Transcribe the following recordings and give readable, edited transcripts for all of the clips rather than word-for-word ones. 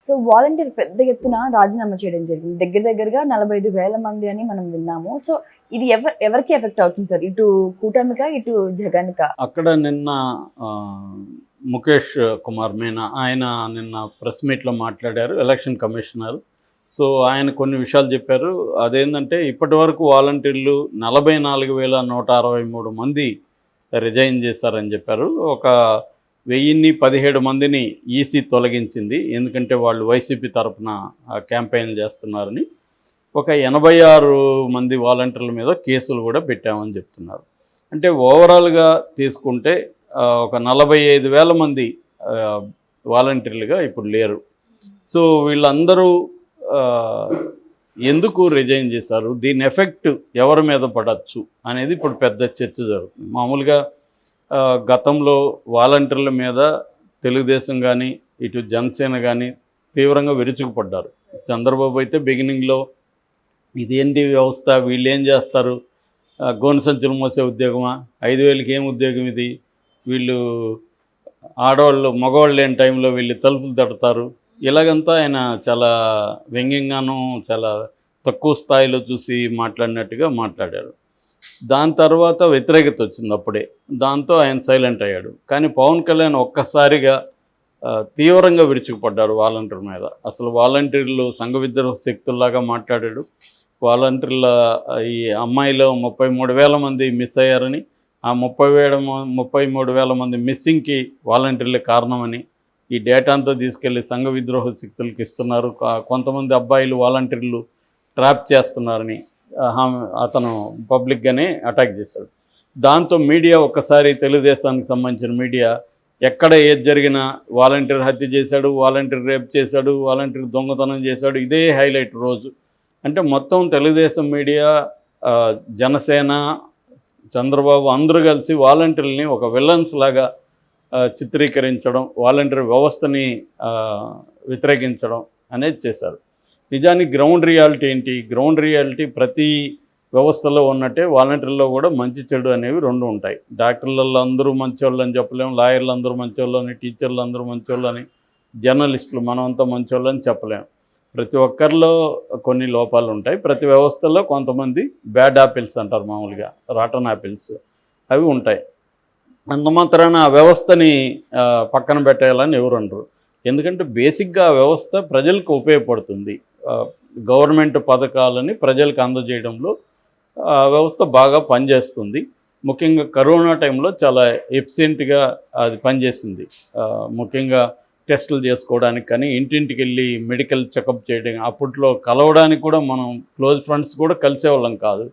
So volunteer పెద్ద ఎత్తున రాజీనామా చేయడం జరిగింది. దగ్గరగా 45,000 మంది అని మనం విన్నాము. సో ఇది ఎవరికి ఎఫెక్ట్ అవుతుంది సార్? ఇటు కూటమికా, ఇటు జగన్‌కా? అక్కడ నిన్న ముఖేష్ కుమార్ మీనా ఆయన నిన్న ప్రెస్ మీట్లో మాట్లాడారు, ఎలక్షన్ కమిషనర్. సో ఆయన కొన్ని విషయాలు చెప్పారు. అదేంటంటే ఇప్పటి వరకు వాలంటీర్లు 44,163 మంది రిజైన్ చేశారని చెప్పారు. ఒక 1017 మందిని ఈసీ తొలగించింది, ఎందుకంటే వాళ్ళు వైసీపీ తరఫున క్యాంపెయిన్ చేస్తున్నారని. ఒక 86 మంది వాలంటీర్ల మీద కేసులు కూడా పెట్టామని చెప్తున్నారు. అంటే ఓవరాల్గా తీసుకుంటే ఒక 45,000 మంది వాలంటీర్లుగా ఇప్పుడు లేరు. సో వీళ్ళందరూ ఎందుకు రిజైన్ చేశారు, దీని ఎఫెక్ట్ ఎవరి మీద పడవచ్చు అనేది ఇప్పుడు పెద్ద చర్చ జరుగుతుంది. మామూలుగా గతంలో వాలంటీర్ల మీద తెలుగుదేశం కానీ ఇటు జనసేన కానీ తీవ్రంగా విరుచుకుపడ్డారు. చంద్రబాబు అయితే బిగినింగ్లో ఇదేంటి వ్యవస్థ, వీళ్ళు ఏం చేస్తారు, గోను సంచులు మోసే ఉద్యోగమా, 5,000కి ఏం ఉద్యోగం ఇది, వీళ్ళు ఆడవాళ్ళు మగవాళ్ళు లేని టైంలో వీళ్ళు తలుపులు తడతారు, ఇలాగంతా ఆయన చాలా వ్యంగ్యంగానూ చాలా తక్కువ స్థాయిలో చూసి మాట్లాడినట్టుగా మాట్లాడారు. దాని తర్వాత వ్యతిరేకత వచ్చింది అప్పుడే, దాంతో ఆయన సైలెంట్ అయ్యాడు. కానీ పవన్ కళ్యాణ్ ఒక్కసారిగా తీవ్రంగా విరుచుకుపడ్డారు వాలంటీర్ మీద. అసలు వాలంటీర్లు సంఘ విద్రోహ శక్తుల్లాగా మాట్లాడాడు. వాలంటీర్ల ఈ అమ్మాయిలో 33,000 మంది మిస్ అయ్యారని, ఆ 33,000 మంది మిస్సింగ్కి వాలంటీర్లే కారణమని, ఈ డేటా అంతా తీసుకెళ్ళి సంఘ విద్రోహ శక్తులకు ఇస్తున్నారు, కొంతమంది అబ్బాయిలు వాలంటీర్లు ట్రాప్ చేస్తున్నారని అతను పబ్లిక్గానే అటాక్ చేశాడు. దాంతో మీడియా ఒక్కసారి తెలుగుదేశానికి సంబంధించిన మీడియా ఎక్కడ ఏది జరిగినా వాలంటీర్ హత్య చేశాడు, వాలంటీర్ రేప్ చేశాడు, వాలంటీర్ దొంగతనం చేశాడు, ఇదే హైలైట్ రోజు. అంటే మొత్తం తెలుగుదేశం మీడియా, జనసేన, చంద్రబాబు అందరూ కలిసి వాలంటీర్లని ఒక విలన్స్ లాగా చిత్రీకరించడం, వాలంటీర్ వ్యవస్థని వ్యతిరేకించడం అనేది చేశారు. నిజానికి గ్రౌండ్ రియాలిటీ ఏంటి? గ్రౌండ్ రియాలిటీ ప్రతి వ్యవస్థలో ఉన్నట్టే వాలంటీర్లో కూడా మంచి చెడు అనేవి రెండు ఉంటాయి. డాక్టర్లలో అందరూ మంచోళ్ళు అని చెప్పలేము, లాయర్లు అందరూ మంచోళ్ళు అని, టీచర్లు అందరూ మంచోళ్ళు అని, జర్నలిస్టులు మనమంతా మంచోళ్ళు అని చెప్పలేము. ప్రతి ఒక్కరిలో కొన్ని లోపాలు ఉంటాయి. ప్రతి వ్యవస్థలో కొంతమంది బ్యాడ్ యాపిల్స్ అంటారు, మామూలుగా రాటన్ యాపిల్స్, అవి ఉంటాయి. అంతమాత్రాన ఆ వ్యవస్థని పక్కన పెట్టేయాలని ఎవరు అనరు. ఎందుకంటే బేసిక్గా ఆ వ్యవస్థ ప్రజలకు ఉపయోగపడుతుంది. గవర్నమెంట్ పథకాలని ప్రజలకు అందజేయడంలో ఆ వ్యవస్థ బాగా పనిచేస్తుంది. ముఖ్యంగా కరోనా టైంలో చాలా ఎఫిషియెంట్గా అది పనిచేసింది. ముఖ్యంగా టెస్టులు చేసుకోవడానికి కానీ, ఇంటింటికి వెళ్ళి మెడికల్ చెకప్ చేయడం, అప్పట్లో కలవడానికి కూడా మనం క్లోజ్ ఫ్రెండ్స్ కూడా కలిసేవాళ్ళం కాదు,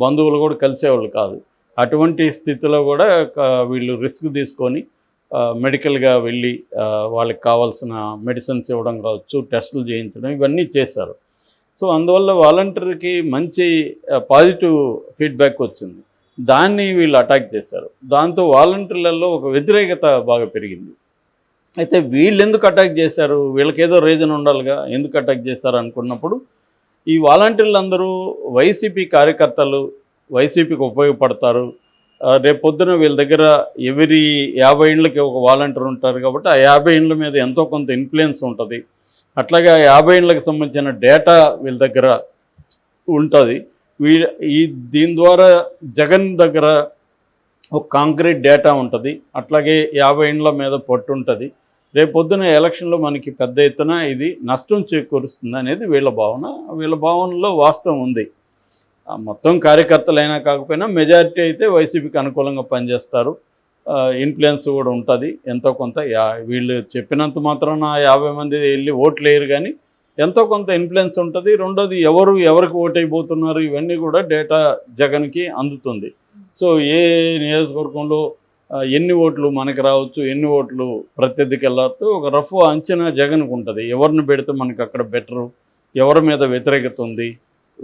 బంధువులు కూడా కలిసేవాళ్ళు కాదు. అటువంటి స్థితిలో కూడా వీళ్ళు రిస్క్ తీసుకొని మెడికల్గా వెళ్ళి వాళ్ళకి కావాల్సిన మెడిసిన్స్ ఇవ్వడం కావచ్చు, టెస్టులు చేయించడం, ఇవన్నీ చేశారు. సో అందువల్ల వాలంటీర్కి మంచి పాజిటివ్ ఫీడ్బ్యాక్ వచ్చింది. దాన్ని వీళ్ళు అటాక్ చేశారు. దాంతో వాలంటీర్లలో ఒక వ్యతిరేకత బాగా పెరిగింది. అయితే వీళ్ళు ఎందుకు అటాక్ చేశారు, వీళ్ళకేదో రీజన్ ఉండాలిగా, ఎందుకు అటాక్ చేశారు అనుకున్నప్పుడు, ఈ వాలంటీర్లందరూ వైసీపీ కార్యకర్తలు, వైసీపీకి ఉపయోగపడతారు. రేపు పొద్దున వీళ్ళ దగ్గర ఎవరి 50 ఇండ్లకి ఒక వాలంటీర్ ఉంటారు కాబట్టి ఆ 50 ఇండ్ల మీద ఎంతో కొంత ఇన్ఫ్లుయెన్స్ ఉంటుంది. అట్లాగే 50 ఇండ్లకు సంబంధించిన డేటా వీళ్ళ దగ్గర ఉంటుంది. దీని ద్వారా జగన్ దగ్గర ఒక కాంక్రీట్ డేటా ఉంటుంది. అట్లాగే 50 ఇండ్ల మీద పట్టు ఉంటుంది. రేపు పొద్దున ఎలక్షన్లో మనకి పెద్ద ఎత్తున ఇది నష్టం చేకూరుస్తుంది అనేది వీళ్ళ భావన. వీళ్ళ భావనలో వాస్తవం ఉంది. మొత్తం కార్యకర్తలైనా కాకపోయినా మెజారిటీ అయితే వైసీపీకి అనుకూలంగా పనిచేస్తారు. ఇన్ఫ్లుయెన్స్ కూడా ఉంటుంది ఎంతో కొంత. వీళ్ళు చెప్పినంత మాత్రాన 50 మంది వెళ్ళి ఓట్లు వేయరు, కానీ ఎంతో కొంత ఇన్ఫ్లుయెన్స్ ఉంటుంది. రెండోది ఎవరికి ఓటు అయిపోతున్నారు ఇవన్నీ కూడా డేటా జగన్కి అందుతుంది. సో ఏ నియోజకవర్గంలో ఎన్ని ఓట్లు మనకి రావచ్చు, ఎన్ని ఓట్లు ప్రత్యర్థికి వెళ్ళవచ్చు, ఒక రఫ్ అంచనా జగన్కు ఉంటుంది. ఎవరిని పెడితే మనకి అక్కడ బెటరు, ఎవరి మీద వ్యతిరేకత ఉంది,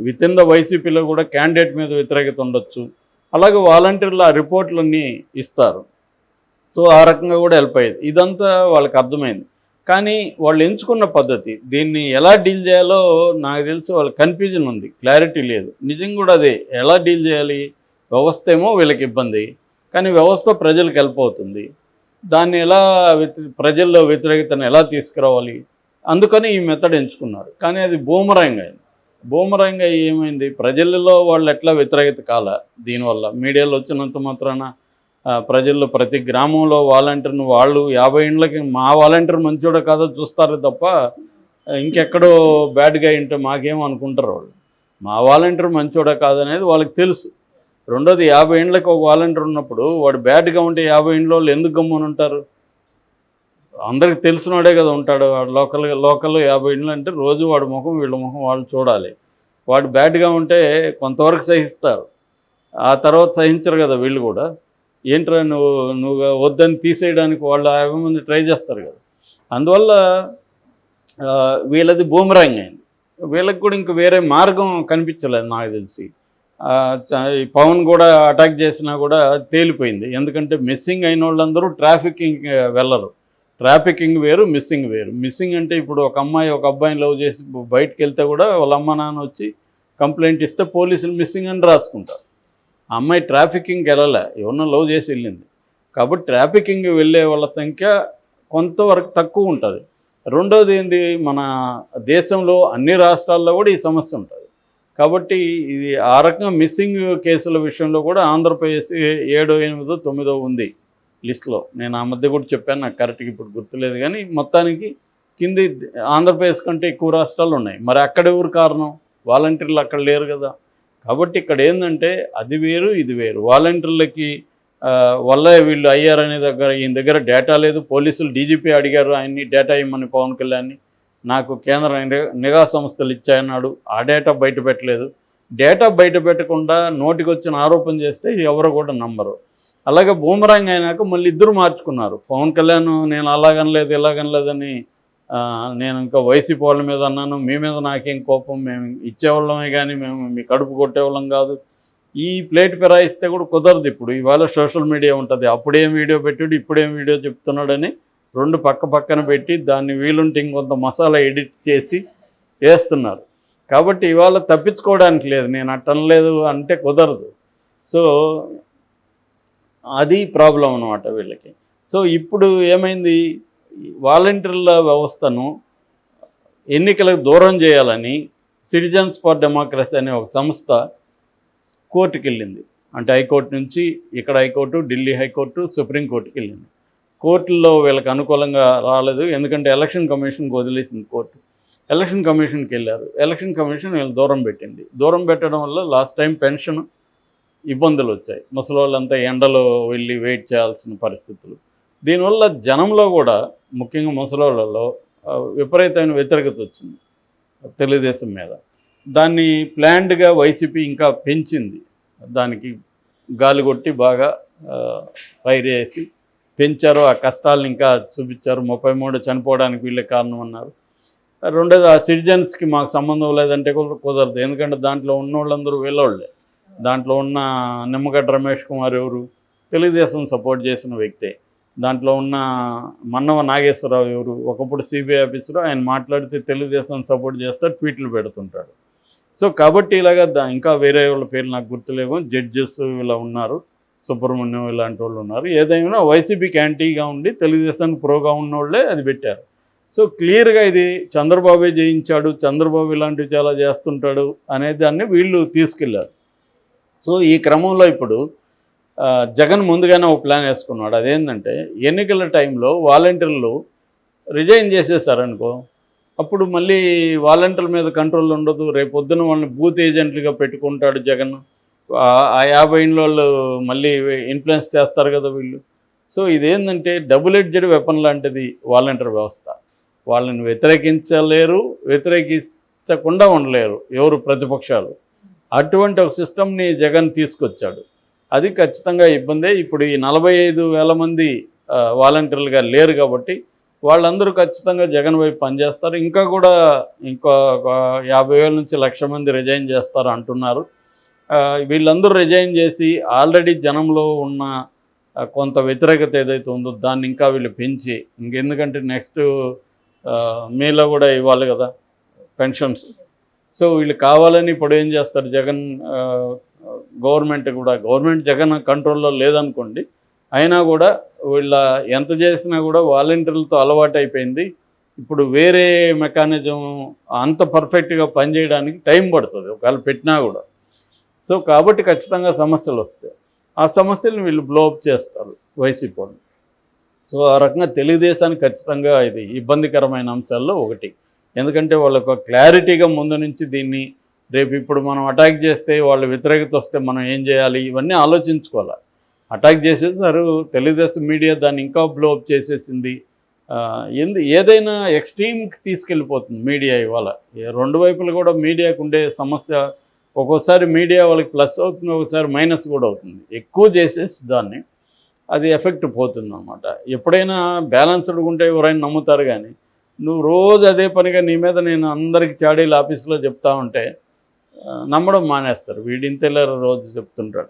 విత్ ఇన్ ద వైసీపీలో కూడా క్యాండిడేట్ మీద వ్యతిరేకత ఉండొచ్చు. అలాగే వాలంటీర్లు ఆ రిపోర్ట్లన్నీ ఇస్తారు. సో ఆ రకంగా కూడా హెల్ప్ అయ్యేది. ఇదంతా వాళ్ళకి అర్థమైంది. కానీ వాళ్ళు ఎంచుకున్న పద్ధతి, దీన్ని ఎలా డీల్ చేయాలో నాకు తెలిసి వాళ్ళకి కన్ఫ్యూజన్ ఉంది, క్లారిటీ లేదు. నిజంగా కూడా అదే, ఎలా డీల్ చేయాలి, వ్యవస్థ ఏమో వీళ్ళకి ఇబ్బంది, కానీ వ్యవస్థ ప్రజలకు హెల్ప్ అవుతుంది. దాన్ని ఎలా ప్రజల్లో వ్యతిరేకతను ఎలా తీసుకురావాలి, అందుకని ఈ మెథడ్ ఎంచుకున్నారు. కానీ అది బూమరాంగ్ అయింది. బూమరాంగ్ అయ్యి ఏమైంది, ప్రజలలో వాళ్ళు ఎట్లా వ్యతిరేకత కాల దీనివల్ల మీడియాలో వచ్చినంత మాత్రాన ప్రజల్లో ప్రతి గ్రామంలో వాలంటీర్ను వాళ్ళు 50 ఇండ్లకి మా వాలంటీర్ మంచోడో కాదో చూస్తారు తప్ప ఇంకెక్కడో బ్యాడ్గా ఉంటే మాకేమో అనుకుంటారు వాళ్ళు. మా వాలంటీర్ మంచోడా కాదనేది వాళ్ళకి తెలుసు. రెండోది 50 ఇండ్లకి ఒక వాలంటీర్ ఉన్నప్పుడు వాడు బ్యాడ్గా ఉంటే 50 ఇండ్ల వాళ్ళు ఎందుకు గమ్మున ఉంటారు? అందరికి తెలిసినోడే కదా ఉంటాడు. వాడు లోకల్ 50 ఇండ్లు అంటే రోజు వాడి ముఖం వీళ్ళ ముఖం వాళ్ళు చూడాలి. వాడు బ్యాడ్గా ఉంటే కొంతవరకు సహిస్తారు, ఆ తర్వాత సహించరు కదా వీళ్ళు కూడా. ఏంట్రా నువ్వు వద్దని తీసేయడానికి వాళ్ళు 50 మంది ట్రై చేస్తారు కదా. అందువల్ల వీళ్ళది బూమరాంగ్ అయింది. వీళ్ళకి కూడా ఇంక వేరే మార్గం కనిపించలేదు నాకు తెలిసి. పవన్ కూడా అటాక్ చేసినా కూడా తేలిపోయింది. ఎందుకంటే మిస్సింగ్ అయిన వాళ్ళందరూ ట్రాఫికింగ్ వెళ్ళరు. ట్రాఫికింగ్ వేరు, మిస్సింగ్ వేరు. మిస్సింగ్ అంటే ఇప్పుడు ఒక అమ్మాయి ఒక అబ్బాయిని లవ్ చేసి బయటకు వెళ్తే కూడా వాళ్ళ అమ్మ నాన్న వచ్చి కంప్లైంట్ ఇస్తే పోలీసులు మిస్సింగ్ అని రాసుకుంటారు. ఆ అమ్మాయి ట్రాఫికింగ్కి వెళ్ళలే, ఎవరన్నా లవ్ చేసి వెళ్ళింది. కాబట్టి ట్రాఫికింగ్ వెళ్ళే వాళ్ళ సంఖ్య కొంతవరకు తక్కువ ఉంటుంది. రెండోది ఏంది, మన దేశంలో అన్ని రాష్ట్రాల్లో కూడా ఈ సమస్య ఉంటుంది. కాబట్టి ఇది ఆ రకంగా మిస్సింగ్ కేసుల విషయంలో కూడా ఆంధ్రప్రదేశ్ 7, 8, 9 ఉంది లిస్టులో. నేను ఆ మధ్య కూడా చెప్పాను, నాకు కరెక్ట్గా ఇప్పుడు గుర్తులేదు. కానీ మొత్తానికి కింది ఆంధ్రప్రదేశ్ కంటే ఎక్కువ రాష్ట్రాలు ఉన్నాయి. మరి అక్కడ ఎవరు కారణం? వాలంటీర్లు అక్కడ లేరు కదా. కాబట్టి ఇక్కడ ఏంటంటే అది వేరు ఇది వేరు. వాలంటీర్లకి వల్ల వీళ్ళు అయ్యారనే ఈయన దగ్గర డేటా లేదు. పోలీసులు డీజీపీ అడిగారు ఆయన్ని డేటా ఇమ్మని పవన్ కళ్యాణ్ని. నాకు కేంద్ర నిఘా సంస్థలు ఇచ్చాయన్నాడు, ఆ డేటా బయట పెట్టలేదు. డేటా బయట పెట్టకుండా నోటికి వచ్చిన ఆరోపణ చేస్తే ఎవరు కూడా నమ్మరు. అలాగే బూమరాంగ్ అయినాక మళ్ళీ ఇద్దరు మార్చుకున్నారు. పవన్ కళ్యాణ్ నేను అలాగనలేదు ఇలాగనలేదని, నేను ఇంకా వైసీపీ వాళ్ళ మీద అన్నాను, మీ మీద నాకేం కోపం, మేము ఇచ్చేవాళ్ళమే కానీ మేము మీ కడుపు కొట్టేవాళ్ళం కాదు. ఈ ప్లేట్ ఫిరాయిస్తే కూడా కుదరదు. ఇప్పుడు ఇవాళ సోషల్ మీడియా ఉంటుంది, అప్పుడేం వీడియో పెట్టాడు ఇప్పుడేం వీడియో చెప్తున్నాడని రెండు పక్కన పెట్టి దాన్ని వీలుంటే ఇంకొంత మసాలా ఎడిట్ చేసి వేస్తున్నారు. కాబట్టి ఇవాళ తప్పించుకోవడానికి లేదు, నేను అట్టనలేదు అంటే కుదరదు. సో అది ప్రాబ్లం అన్నమాట వీళ్ళకి. సో ఇప్పుడు ఏమైంది, వాలంటీర్ల వ్యవస్థను ఎన్నికలకు దూరం చేయాలని సిటిజన్స్ ఫర్ డెమోక్రసీ అనే ఒక సంస్థ కోర్టుకి వెళ్ళింది. అంటే హైకోర్టు నుంచి ఇక్కడ హైకోర్టు, ఢిల్లీ హైకోర్టు, సుప్రీంకోర్టుకి వెళ్ళింది. కోర్టుల్లో వీళ్ళకి అనుకూలంగా రాలేదు, ఎందుకంటే ఎలక్షన్ కమిషన్కి వదిలేసింది కోర్టు. ఎలక్షన్ కమిషన్కి వెళ్ళారు. ఎలక్షన్ కమిషన్ వీళ్ళు దూరం పెట్టింది. దూరం పెట్టడం వల్ల లాస్ట్ టైం పెన్షన్ ఇబ్బందులు వచ్చాయి. ముసలి వాళ్ళంతా ఎండలో వెళ్ళి వెయిట్ చేయాల్సిన పరిస్థితులు. దీనివల్ల జనంలో కూడా ముఖ్యంగా ముసలివాళ్ళలో విపరీతమైన వ్యతిరేకత వచ్చింది తెలుగుదేశం మీద. దాన్ని ప్లాన్డ్గా వైసీపీ ఇంకా పెంచింది. దానికి గాలి కొట్టి బాగా ఫైర్ చేసి పెంచారు. ఆ కష్టాలను ఇంకా చూపించారు. 33 చనిపోవడానికి వీళ్ళే కారణం అన్నారు. రెండోది ఆ సిటిజన్స్కి మాకు సంబంధం లేదంటే కుదరదు, ఎందుకంటే దాంట్లో ఉన్న వాళ్ళందరూ వీళ్ళోళ్ళే. దాంట్లో ఉన్న నిమ్మగడ్డ రమేష్ కుమార్ ఎవరు, తెలుగుదేశం సపోర్ట్ చేసిన వ్యక్తే. దాంట్లో ఉన్న మన్నవ నాగేశ్వరరావు ఎవరు, ఒకప్పుడు సిబిఐ ఆఫీసరు, ఆయన మాట్లాడితే తెలుగుదేశం సపోర్ట్ చేస్తాడు, ట్వీట్లు పెడుతుంటాడు. సో కాబట్టి ఇలాగా ఇంకా వేరే వాళ్ళ పేర్లు నాకు గుర్తులేవు, జడ్జెస్ ఇలా ఉన్నారు, సుబ్రహ్మణ్యం ఇలాంటి వాళ్ళు ఉన్నారు. ఏదైనా వైసీపీకి యాంటీగా ఉండి తెలుగుదేశానికి ప్రోగా ఉన్నోళ్ళే అది పెట్టారు. సో క్లియర్గా ఇది చంద్రబాబే జయించాడు, చంద్రబాబు ఇలాంటివి చాలా చేస్తుంటాడు అనే దాన్ని వీళ్ళు తీసుకెళ్లారు. సో ఈ క్రమంలో ఇప్పుడు జగన్ ముందుగానే ఒక ప్లాన్ వేసుకున్నాడు. అదేంటంటే ఎన్నికల టైంలో వాలంటీర్లు రిజైన్ చేసేసారనుకో, అప్పుడు మళ్ళీ వాలంటీర్ల మీద కంట్రోల్ ఉండదు. రేపు పొద్దున వాళ్ళని బూత్ ఏజెంట్లుగా పెట్టుకుంటాడు జగన్. ఆ 50 ఇండ్ల మళ్ళీ ఇన్ఫ్లుయెన్స్ చేస్తారు కదా వీళ్ళు. సో ఇదేంటంటే డబుల్ ఎడ్జెడ్ వెపన్ లాంటిది వాలంటీర్ వ్యవస్థ. వాళ్ళని వ్యతిరేకించలేరు, వ్యతిరేకించకుండా ఉండలేరు ఎవరు ప్రతిపక్షాలు. అటువంటి ఒక సిస్టమ్ని జగన్ తీసుకొచ్చాడు. అది ఖచ్చితంగా ఇబ్బందే. ఇప్పుడు ఈ 45,000 మంది వాలంటీర్లుగా లేరు కాబట్టి వాళ్ళందరూ ఖచ్చితంగా జగన్ వైపు పనిచేస్తారు. ఇంకా కూడా ఇంకో 50,000 నుంచి 1,00,000 మంది రిజైన్ చేస్తారు అంటున్నారు. వీళ్ళందరూ రిజైన్ చేసి ఆల్రెడీ జనంలో ఉన్న కొంత వ్యతిరేకత ఏదైతే ఉందో దాన్ని ఇంకా వీళ్ళు పెంచి, ఇంకెందుకంటే నెక్స్ట్ మేలో కూడా ఇవ్వాలి కదా పెన్షన్స్. సో వీళ్ళు కావాలని ఇప్పుడు ఏం చేస్తారు, జగన్ గవర్నమెంట్ జగన్ కంట్రోల్లో లేదనుకోండి, అయినా కూడా వీళ్ళ ఎంత చేసినా కూడా వాలంటీర్లతో అలవాటు అయిపోయింది. ఇప్పుడు వేరే మెకానిజం అంత పర్ఫెక్ట్గా పనిచేయడానికి టైం పడుతుంది ఒకవేళ పెట్టినా కూడా. సో కాబట్టి ఖచ్చితంగా సమస్యలు వస్తాయి. ఆ సమస్యలను వీళ్ళు బ్లోఅప్ చేస్తారు వైసీపీ వాళ్ళు. సో ఆ రకంగా తెలుగుదేశానికి ఖచ్చితంగా ఇది ఇబ్బందికరమైన అంశాల్లో ఒకటి. ఎందుకంటే వాళ్ళకు క్లారిటీగా ముందు నుంచి దీన్ని రేపు ఇప్పుడు మనం అటాక్ చేస్తే వాళ్ళు వ్యతిరేకత వస్తే మనం ఏం చేయాలి ఇవన్నీ ఆలోచించుకోవాలి. అటాక్ చేసేసారు, తెలుగుదేశం మీడియా దాన్ని ఇంకా బ్లోఅప్ చేసేసింది. ఏదైనా ఎక్స్ట్రీమ్కి తీసుకెళ్ళిపోతుంది మీడియా ఇవాళ. రెండు వైపులు కూడా మీడియాకు ఉండే సమస్య, ఒక్కోసారి మీడియా వాళ్ళకి ప్లస్ అవుతుంది, ఒకసారి మైనస్ కూడా అవుతుంది. ఎక్కువ చేసేసి దాన్ని అది ఎఫెక్ట్ పోతుంది అన్నమాట. ఎప్పుడైనా బ్యాలెన్స్డ్గా ఉంటే ఎవరైనా నమ్ముతారు, కానీ నువ్వు రోజు అదే పనిగా నీ మీద నేను అందరికి చాడీలు ఆఫీస్లో చెప్తా ఉంటే నమ్మడం మానేస్తారు. వీడింతేలా రోజు చెప్తుంటాడు.